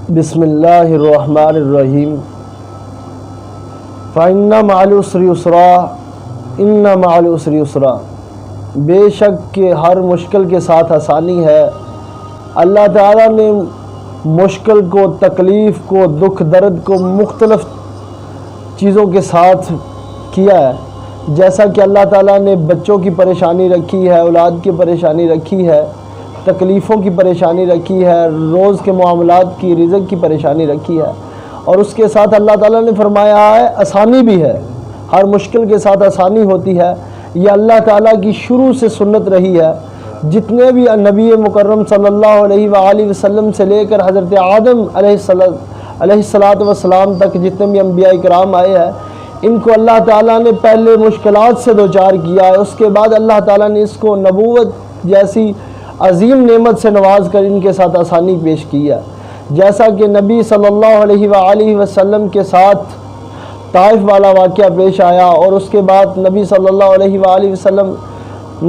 بسم اللہ الرحمن الرحیم فَإِنَّ مَعَ الْعُسْرِ يُسْرًا إِنَّ مَعَ الْعُسْرِ يُسْرًا، بے شک کہ ہر مشکل کے ساتھ آسانی ہے۔ اللہ تعالیٰ نے مشکل کو، تکلیف کو، دکھ درد کو مختلف چیزوں کے ساتھ کیا ہے۔ جیسا کہ اللہ تعالیٰ نے بچوں کی پریشانی رکھی ہے، اولاد کی پریشانی رکھی ہے، تکلیفوں کی پریشانی رکھی ہے، روز کے معاملات کی، رزق کی پریشانی رکھی ہے، اور اس کے ساتھ اللہ تعالیٰ نے فرمایا ہے آسانی بھی ہے۔ ہر مشکل کے ساتھ آسانی ہوتی ہے۔ یہ اللہ تعالیٰ کی شروع سے سنت رہی ہے۔ جتنے بھی نبی مکرم صلی اللہ علیہ وآلہ وسلم سے لے کر حضرت آدم علیہ السلام تک جتنے بھی انبیاء کرام آئے ہیں، ان کو اللہ تعالیٰ نے پہلے مشکلات سے دوچار کیا ہے، اس کے بعد اللہ تعالیٰ نے اس کو نبوت جیسی عظیم نعمت سے نواز کر ان کے ساتھ آسانی پیش کی ہے۔ جیسا کہ نبی صلی اللہ علیہ وآلہ وسلم کے ساتھ طائف والا واقعہ پیش آیا، اور اس کے بعد نبی صلی اللہ علیہ وآلہ وسلم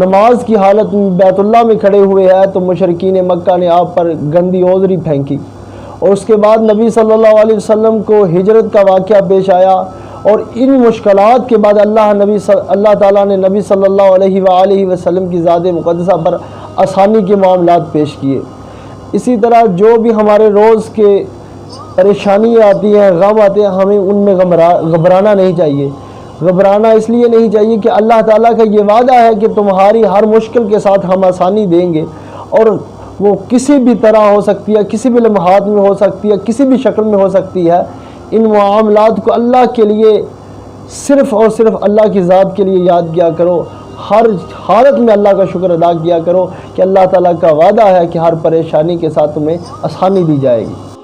نماز کی حالت میں بیت اللہ میں کھڑے ہوئے ہیں تو مشرکین مکہ نے آپ پر گندی اوزری پھینکی، اور اس کے بعد نبی صلی اللہ علیہ وسلم کو ہجرت کا واقعہ پیش آیا، اور ان مشکلات کے بعد اللہ تعالیٰ نے نبی صلی اللہ علیہ وآلہ وسلم کی ذات مقدسہ پر آسانی کے معاملات پیش کیے۔ اسی طرح جو بھی ہمارے روز کے پریشانی آتی ہیں، غم آتے ہیں، ہمیں ان میں گھبرانا نہیں چاہیے۔ گھبرانا اس لیے نہیں چاہیے کہ اللہ تعالیٰ کا یہ وعدہ ہے کہ تمہاری ہر مشکل کے ساتھ ہم آسانی دیں گے، اور وہ کسی بھی طرح ہو سکتی ہے، کسی بھی لمحات میں ہو سکتی ہے، کسی بھی شکل میں ہو سکتی ہے۔ ان معاملات کو اللہ کے لیے، صرف اور صرف اللہ کی ذات کے لیے یاد کیا کرو۔ ہر حالت میں اللہ کا شکر ادا کیا کرو کہ اللہ تعالیٰ کا وعدہ ہے کہ ہر پریشانی کے ساتھ تمہیں آسانی دی جائے گی۔